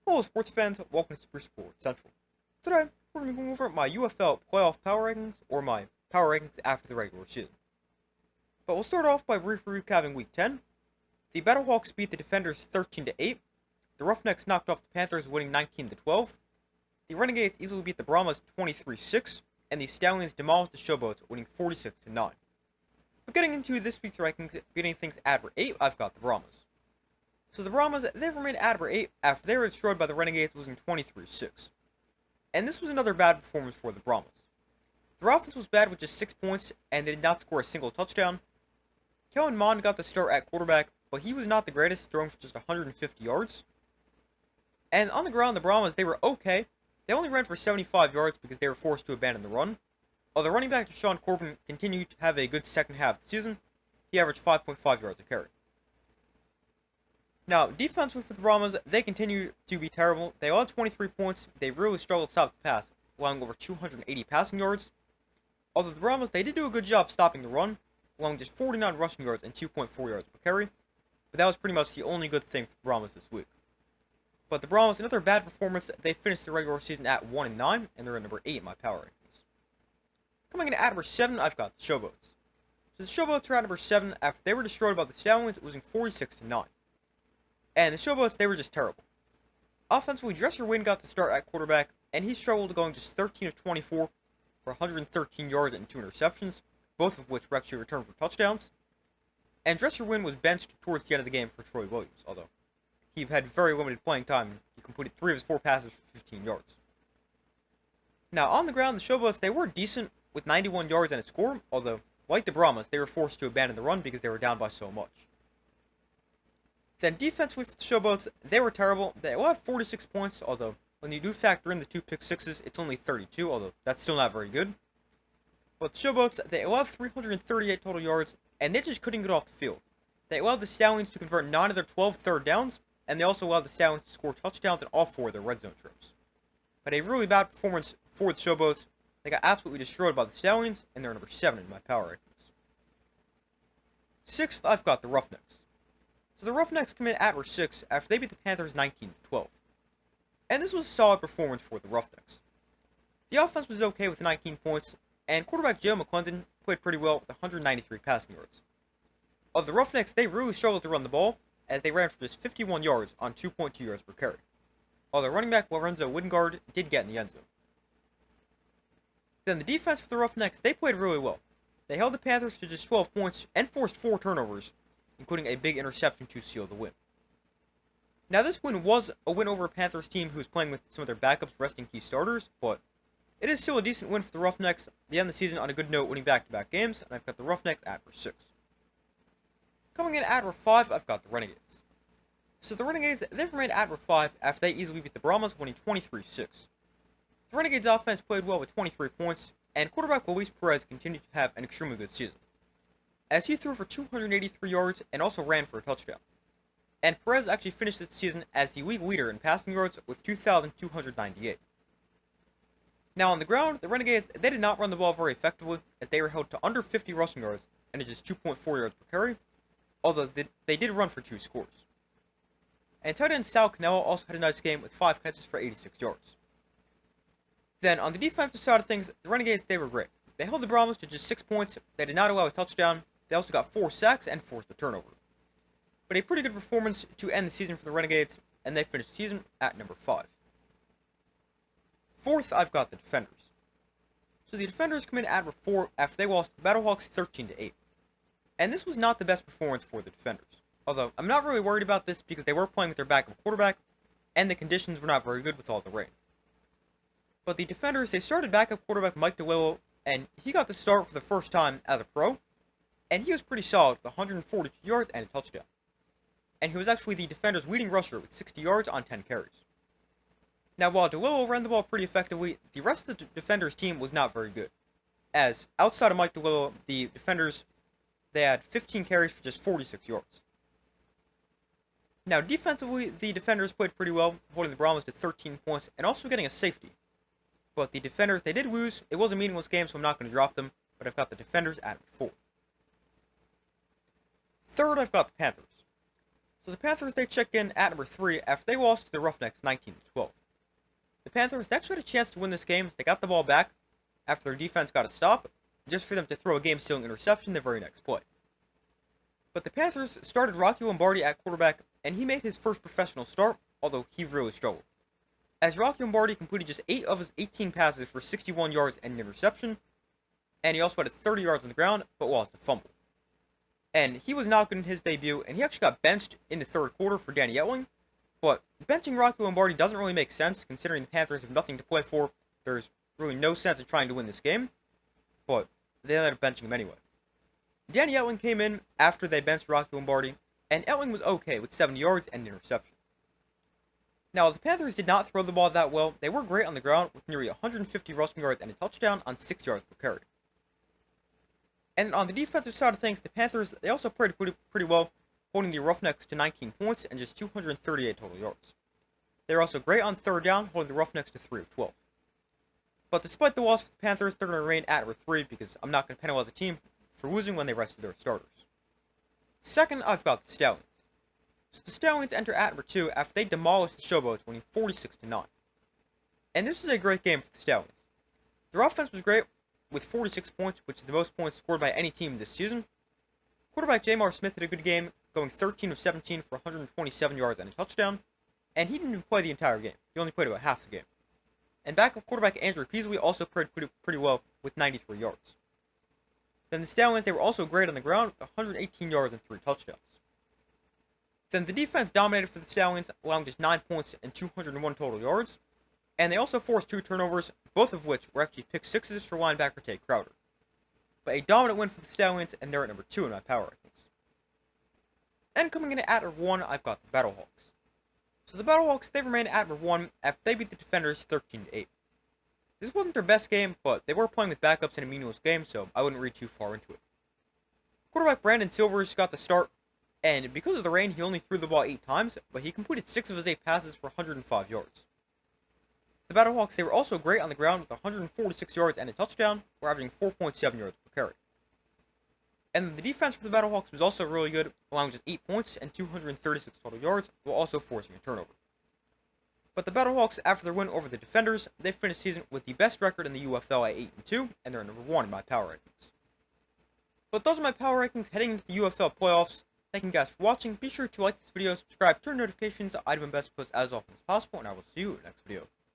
Hello sports fans, welcome to Super Sports Central. Today, we're going to go over my UFL playoff power rankings, or my power rankings after the regular season. But we'll start off by briefly recapping Week 10. The Battlehawks beat the Defenders 13-8. The Roughnecks knocked off the Panthers, winning 19-12. The Renegades easily beat the Brahmas 23-6, and the Stallions demolished the Showboats, winning 46-9. But getting into this week's rankings, beginning things at number 8, I've got the Brahmas. So the Brahmas, they've remained at number 8 after they were destroyed by the Renegades, losing 23-6. And this was another bad performance for the Brahmas. Their offense was bad with just 6 points, and they did not score a single touchdown. Kellen Mond got the start at quarterback, but he was not the greatest, throwing for just 150 yards. And on the ground, the Brahmas, they were okay. They only ran for 75 yards because they were forced to abandon the run. Although running back Deshaun Corbin continued to have a good second half of the season, he averaged 5.5 yards a carry. Now, defensively for the Brahmas, they continue to be terrible. They allowed 23 points. They've really struggled to stop the pass, allowing over 280 passing yards. Although the Brahmas, they did do a good job stopping the run, allowing just 49 rushing yards and 2.4 yards per carry. But that was pretty much the only good thing for the Brahmas this week. But the Brahmas, another bad performance. They finished the regular season at 1-9, and they're at number 8 in my power rankings. Coming in at number 7, I've got the Showboats. So the Showboats are at number 7 after they were destroyed by the Stallions, losing 46-9. And the Showboats, they were just terrible. Offensively, Dresser Wynn got the start at quarterback, and he struggled, going just 13 of 24 for 113 yards and 2 interceptions, both of which were actually returned for touchdowns. And Dresser Wynn was benched towards the end of the game for Troy Williams, although he had very limited playing time. He completed 3 of his 4 passes for 15 yards. Now, on the ground, the Showboats, they were decent with 91 yards and a score, although, like the Brahmas, they were forced to abandon the run because they were down by so much. Then defensively for the Showboats, they were terrible. They allowed 46 points, although when you do factor in the 2 pick sixes, it's only 32, although that's still not very good. But the Showboats, they allowed 338 total yards, and they just couldn't get off the field. They allowed the Stallions to convert 9 of their 12 third downs, and they also allowed the Stallions to score touchdowns in all 4 of their red zone trips. But a really bad performance for the Showboats. They got absolutely destroyed by the Stallions, and they're number 7 in my power rankings. 6th, I've got the Roughnecks. So the Roughnecks come in at number 6 after they beat the Panthers 19-12. And this was a solid performance for the Roughnecks. The offense was okay with 19 points, and quarterback Joe McClendon played pretty well with 193 passing yards. Of the Roughnecks, they really struggled to run the ball, as they ran for just 51 yards on 2.2 yards per carry. Although running back Lorenzo Wingard did get in the end zone. Then the defense for the Roughnecks, they played really well. They held the Panthers to just 12 points and forced 4 turnovers, including a big interception to seal the win. Now, this win was a win over a Panthers team who was playing with some of their backups resting key starters, but it is still a decent win for the Roughnecks. They end the season on a good note, winning back-to-back games, and I've got the Roughnecks at number 6. Coming in at number 5, I've got the Renegades. So the Renegades, they've remained at number 5 after they easily beat the Brahmas, winning 23-6. The Renegades' offense played well with 23 points, and quarterback Luis Perez continued to have an extremely good season, as he threw for 283 yards and also ran for a touchdown. And Perez actually finished this season as the league leader in passing yards with 2,298. Now on the ground, the Renegades, they did not run the ball very effectively, as they were held to under 50 rushing yards and at just 2.4 yards per carry, although they did run for 2 scores. And tight end Sal Cannella also had a nice game with 5 catches for 86 yards. Then on the defensive side of things, the Renegades, they were great. They held the Brahmas to just 6 points, they did not allow a touchdown, they also got 4 sacks and forced a turnover. But a pretty good performance to end the season for the Renegades, and they finished the season at number 5. 4th, I've got the Defenders. So the Defenders come in at number 4 after they lost to the Battlehawks 13-8. And this was not the best performance for the Defenders. Although, I'm not really worried about this because they were playing with their backup quarterback, and the conditions were not very good with all the rain. But the Defenders, they started backup quarterback Mike DeLillo, and he got the start for the first time as a pro, and he was pretty solid with 142 yards and a touchdown. And he was actually the Defenders' leading rusher with 60 yards on 10 carries. Now, while DeLillo ran the ball pretty effectively, the rest of the Defenders' team was not very good, as outside of Mike DeLillo, the Defenders, they had 15 carries for just 46 yards. Now, defensively, the Defenders played pretty well, holding the Brahmas to 13 points and also getting a safety. But the Defenders, they did lose. It was a meaningless game, so I'm not going to drop them, but I've got the Defenders at 4. 3rd, I've got the Panthers. So the Panthers, they check in at number 3 after they lost to the Roughnecks 19-12. The Panthers actually had a chance to win this game. They got the ball back after their defense got a stop, just for them to throw a game-sealing interception the very next play. But the Panthers started Rocky Lombardi at quarterback, and he made his first professional start, although he really struggled. As Rocky Lombardi completed just 8 of his 18 passes for 61 yards and an interception, and he also had 30 yards on the ground, but lost a fumble. And he was not good in his debut, and he actually got benched in the third quarter for Danny Etling. But benching Rocky Lombardi doesn't really make sense, considering the Panthers have nothing to play for. There's really no sense in trying to win this game, but they ended up benching him anyway. Danny Etling came in after they benched Rocky Lombardi, and Etling was okay with 70 yards and an interception. Now, the Panthers did not throw the ball that well. They were great on the ground with nearly 150 rushing yards and a touchdown on 6 yards per carry. And on the defensive side of things, the Panthers, they also played pretty well, holding the Roughnecks to 19 points and just 238 total yards. They were also great on third down, holding the Roughnecks to 3 of 12. But despite the loss for the Panthers, they're going to remain at number 3 because I'm not going to penalize a team for losing when they rested their starters. Second, I've got the Stallions. So the Stallions enter at number 2 after they demolished the Showboats, winning 46-9. And this was a great game for the Stallions. Their offense was great, with 46 points, which is the most points scored by any team this season. Quarterback Jamar Smith had a good game, going 13 of 17 for 127 yards and a touchdown, and he didn't even play the entire game. He only played about half the game. And backup quarterback Andrew Peasley also played pretty well with 93 yards. Then the Stallions, they were also great on the ground with 118 yards and 3 touchdowns. Then the defense dominated for the Stallions, allowing just 9 points and 201 total yards. And they also forced 2 turnovers, both of which were actually pick sixes for linebacker Tate Crowder. But a dominant win for the Stallions, and they're at number 2 in my power rankings. And coming in at number 1, I've got the Battlehawks. So the Battlehawks, they remain at number 1 after they beat the Defenders 13-8. This wasn't their best game, but they were playing with backups in a meaningless game, so I wouldn't read too far into it. Quarterback Brandon Silvers got the start, and because of the rain, he only threw the ball 8 times, but he completed 6 of his 8 passes for 105 yards. The Battlehawks, they were also great on the ground with 146 yards and a touchdown, or averaging 4.7 yards per carry. And the defense for the Battlehawks was also really good, allowing just 8 points and 236 total yards, while also forcing a turnover. But the Battlehawks, after their win over the Defenders, they finished the season with the best record in the UFL at 8-2, and they're number 1 in my power rankings. But those are my power rankings heading into the UFL playoffs. Thank you guys for watching. Be sure to like this video, subscribe, turn notifications. I do my best to post as often as possible, and I will see you in the next video.